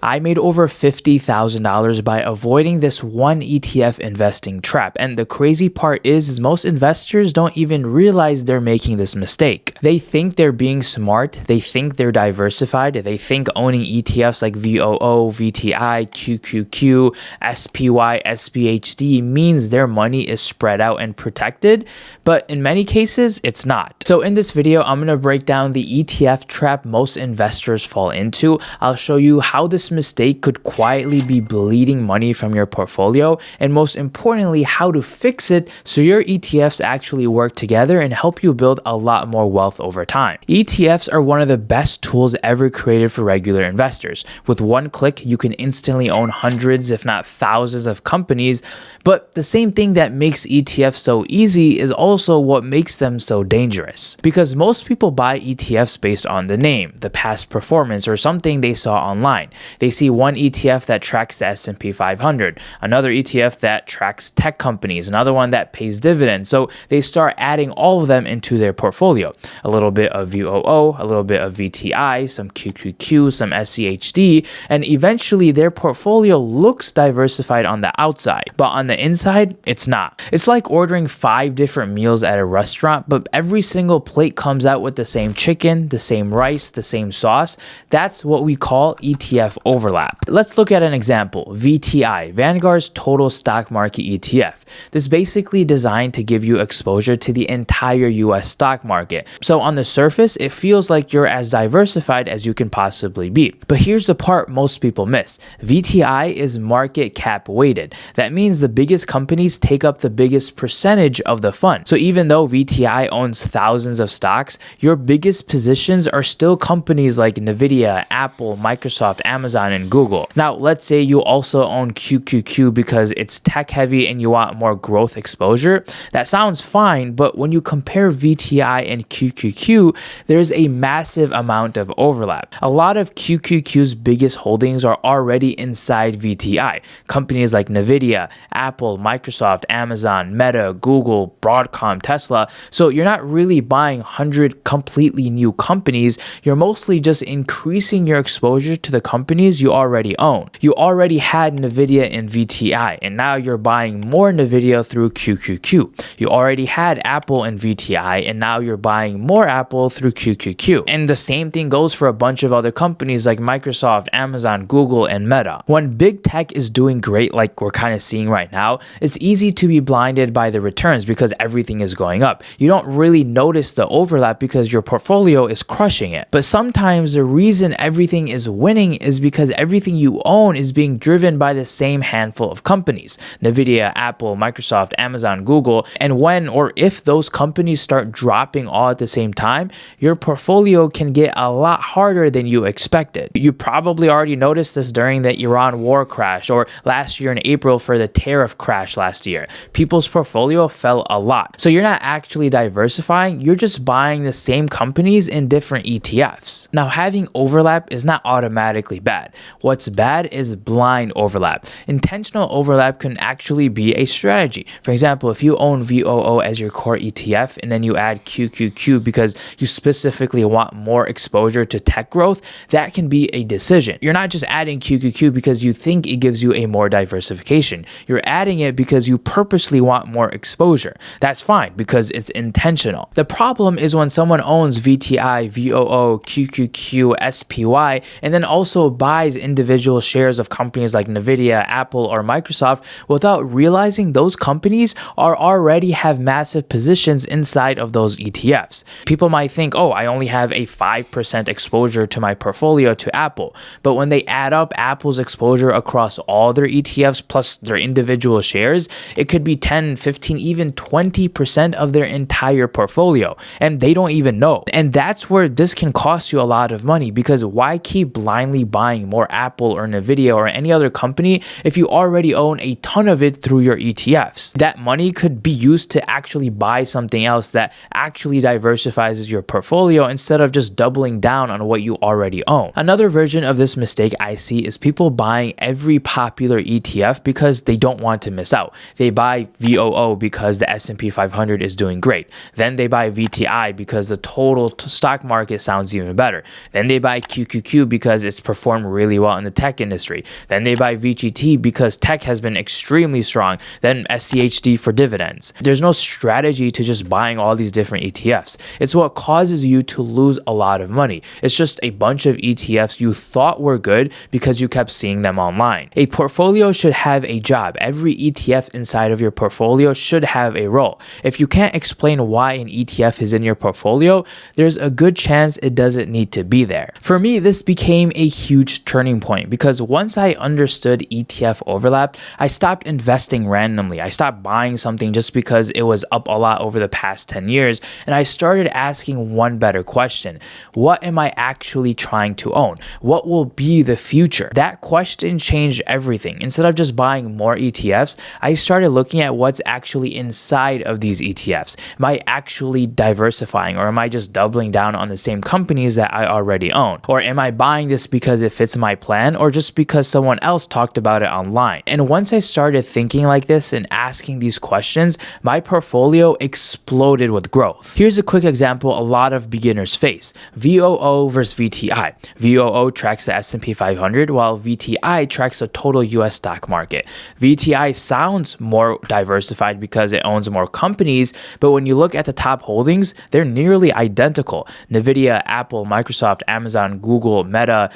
I made over $50,000 by avoiding this one ETF investing trap. And the crazy part is most investors don't even realize they're making this mistake. They think they're being smart. They think they're diversified. They think owning ETFs like VOO, VTI, QQQ, SPY, SCHD means their money is spread out and protected. But in many cases, it's not. So in this video, I'm going to break down the ETF trap most investors fall into. I'll show you how this mistake could quietly be bleeding money from your portfolio, and most importantly, how to fix it so your ETFs actually work together and help you build a lot more wealth over time. ETFs are one of the best tools ever created for regular investors. With one click, you can instantly own hundreds, if not thousands of companies, but the same thing that makes ETFs so easy is also what makes them so dangerous. Because most people buy ETFs based on the name, the past performance, or something they saw online. They see one ETF that tracks the S&P 500, another ETF that tracks tech companies, another one that pays dividends. So they start adding all of them into their portfolio. A little bit of VOO, a little bit of VTI, some QQQ, some SCHD, and eventually their portfolio looks diversified on the outside, but on the inside, it's not. It's like ordering 5 different meals at a restaurant, but every single plate comes out with the same chicken, the same rice, the same sauce. That's what we call ETF overlap. Let's look at an example. VTI, Vanguard's total stock market ETF. This is basically designed to give you exposure to the entire US stock market. So on the surface, it feels like you're as diversified as you can possibly be. But here's the part most people miss. VTI is market cap weighted. That means the biggest companies take up the biggest percentage of the fund. So even though VTI owns thousands of stocks, your biggest positions are still companies like Nvidia, Apple, Microsoft, Amazon, and Google. Now, let's say you also own QQQ because it's tech heavy and you want more growth exposure. That sounds fine, but when you compare VTI and QQQ, there's a massive amount of overlap. A lot of QQQ's biggest holdings are already inside VTI. Companies like Nvidia, Apple, Microsoft, Amazon, Meta, Google, Broadcom, Tesla. So you're not really buying 100 completely new companies. You're mostly just increasing your exposure to the companies you already own. You already had Nvidia in VTI, and now you're buying more Nvidia through QQQ. You already had Apple in VTI, and now you're buying more Apple through QQQ. And the same thing goes for a bunch of other companies like Microsoft, Amazon, Google, and Meta. When big tech is doing great, like we're kind of seeing right now, it's easy to be blinded by the returns because everything is going up. You don't really notice the overlap because your portfolio is crushing it. But sometimes the reason everything is winning is because everything you own is being driven by the same handful of companies: Nvidia, Apple, Microsoft, Amazon, Google. And when or if those companies start dropping all at the same time, your portfolio can get a lot harder than you expected. You probably already noticed this during the Iran war crash, or last year in April for the tariff crash last year. People's portfolio fell a lot. So you're not actually diversifying, you're just buying the same companies in different ETFs. Now, having overlap is not automatically bad. What's bad is blind overlap. Intentional overlap can actually be a strategy. For example, if you own VOO as your core ETF and then you add QQQ because you specifically want more exposure to tech growth, that can be a decision. You're not just adding QQQ because you think it gives you a more diversification. You're adding it because you purposely want more exposure. That's fine because it's intentional. The problem is when someone owns VTI, VOO, QQQ, SPY, and then also buys individual shares of companies like Nvidia, Apple, or Microsoft without realizing those companies already have massive positions inside of those ETFs. People might think, oh, I only have a 5% exposure to my portfolio to Apple. But when they add up Apple's exposure across all their ETFs plus their individual shares, it could be 10, 15, even 20% of their entire portfolio. And they don't even know. And that's where this can cost you a lot of money, because why keep blindly buying more Apple or Nvidia or any other company if you already own a ton of it through your ETFs? That money could be used to actually buy something else that actually diversifies your portfolio instead of just doubling down on what you already own. Another version of this mistake I see is people buying every popular ETF because they don't want to miss out. They buy VOO because the S&P 500 is doing great. Then they buy VTI because the total stock market sounds even better. Then they buy QQQ because it's performed really well in the tech industry. Then they buy VGT because tech has been extremely strong. Then SCHD for dividends. There's no strategy to just buying all these different ETFs. It's what causes you to lose a lot of money. It's just a bunch of ETFs you thought were good because you kept seeing them online. A portfolio should have a job. Every ETF inside of your portfolio should have a role. If you can't explain why an ETF is in your portfolio, there's a good chance it doesn't need to be there. For me, this became a huge turning point because once I understood ETF overlap, I stopped investing randomly. I stopped buying something just because it was up a lot over the past 10 years, and I started asking one better question. What am I actually trying to own? What will be the future? That question changed everything. Instead of just buying more ETFs, I started looking at what's actually inside of these ETFs. Am I actually diversifying, or am I just doubling down on the same companies that I already own? Or am I buying this because it fits my plan, or just because someone else talked about it online? And once I started thinking like this and asking these questions, my portfolio exploded with growth. Here's a quick example a lot of beginners face. VOO versus VTI. VOO tracks the S&P 500 while VTI tracks the total US stock market. VTI sounds more diversified because it owns more companies, but when you look at the top holdings, they're nearly identical. Nvidia, Apple, Microsoft, Amazon, Google, Meta,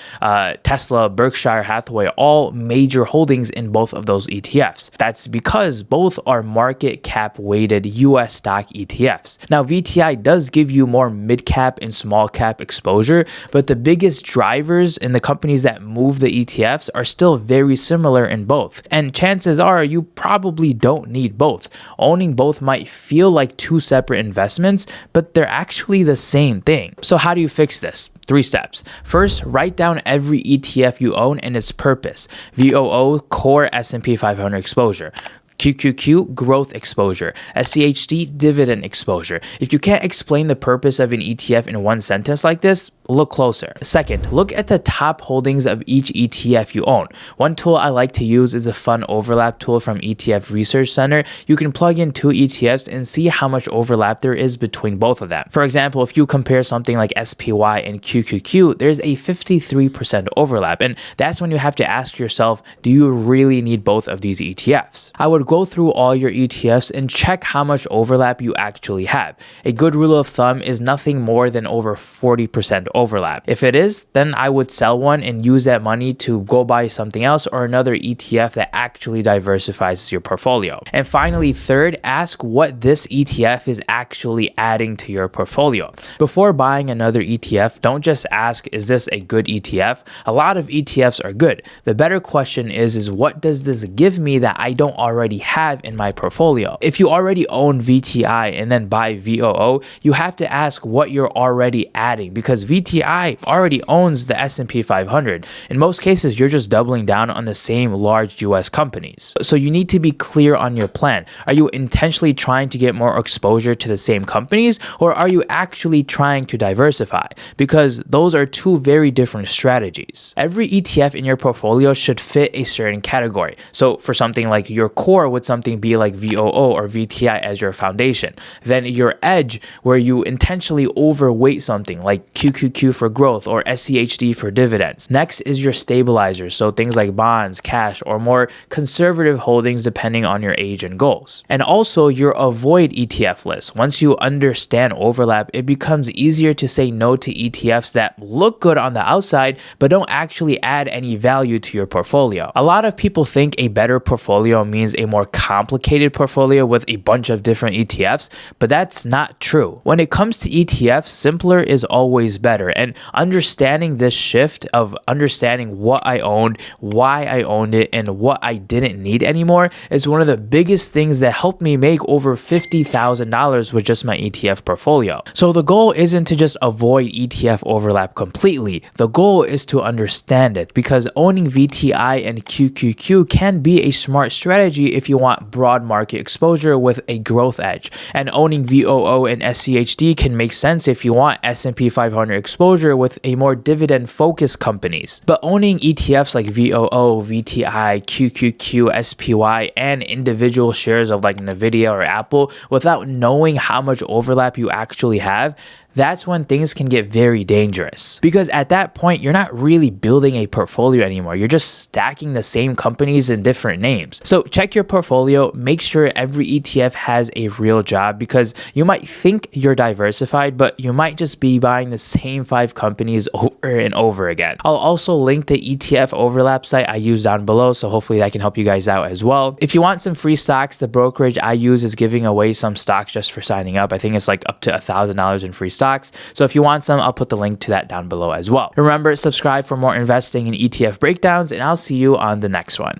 Tesla, Berkshire Hathaway, all major holdings in both of those ETFs. That's because both are market cap weighted US stock ETFs. Now, VTI does give you more mid cap and small cap exposure, but the biggest drivers in the companies that move the ETFs are still very similar in both. And chances are you probably don't need both. Owning both might feel like two separate investments, but they're actually the same thing. So how do you fix this? 3 steps. First, write down every ETF you own and its purpose. VOO, core S&P 500 exposure. QQQ, growth exposure. SCHD, dividend exposure. If you can't explain the purpose of an ETF in one sentence like this, look closer. Second, look at the top holdings of each ETF you own. One tool I like to use is a fun overlap tool from ETF Research Center. You can plug in 2 ETFs and see how much overlap there is between both of them. For example, if you compare something like SPY and QQQ, there's a 53% overlap, and that's when you have to ask yourself, do you really need both of these ETFs? I would go through all your ETFs and check how much overlap you actually have. A good rule of thumb is nothing more than over 40% overlap. If it is, then I would sell one and use that money to go buy something else or another ETF that actually diversifies your portfolio. And finally, third, ask what this ETF is actually adding to your portfolio. Before buying another ETF, don't just ask, is this a good ETF? A lot of ETFs are good. The better question is what does this give me that I don't already have in my portfolio? If you already own VTI and then buy VOO, you have to ask what you're already adding, because VTI already owns the S&P 500. In most cases, you're just doubling down on the same large US companies. So you need to be clear on your plan. Are you intentionally trying to get more exposure to the same companies, or are you actually trying to diversify? Because those are two very different strategies. Every ETF in your portfolio should fit a certain category. So for something like your core, would something be like VOO or VTI as your foundation? Then your edge, where you intentionally overweight something like QQQ for growth or SCHD for dividends. Next is your stabilizers, so things like bonds, cash, or more conservative holdings depending on your age and goals. And also your avoid ETF list. Once you understand overlap, it becomes easier to say no to ETFs that look good on the outside but don't actually add any value to your portfolio. A lot of people think a better portfolio means a more complicated portfolio with a bunch of different ETFs, but that's not true. When it comes to ETFs, simpler is always better, and understanding this shift of understanding what I owned, why I owned it, and what I didn't need anymore is one of the biggest things that helped me make over $50,000 with just my ETF portfolio. So the goal isn't to just avoid ETF overlap completely. The goal is to understand it, because owning VTI and QQQ can be a smart strategy if you want broad market exposure with a growth edge. And owning VOO and SCHD can make sense if you want S&P 500 exposure with a more dividend-focused companies. But owning ETFs like VOO, VTI, QQQ, SPY, and individual shares of like Nvidia or Apple without knowing how much overlap you actually have, that's when things can get very dangerous. Because at that point, you're not really building a portfolio anymore. You're just stacking the same companies in different names. So check your portfolio, make sure every ETF has a real job, because you might think you're diversified, but you might just be buying the same 5 companies over and over again. I'll also link the ETF overlap site I use down below, so hopefully that can help you guys out as well. If you want some free stocks, the brokerage I use is giving away some stocks just for signing up. I think it's like up to $1,000 in free stocks. So if you want some, I'll put the link to that down below as well. Remember, subscribe for more investing and ETF breakdowns, and I'll see you on the next one.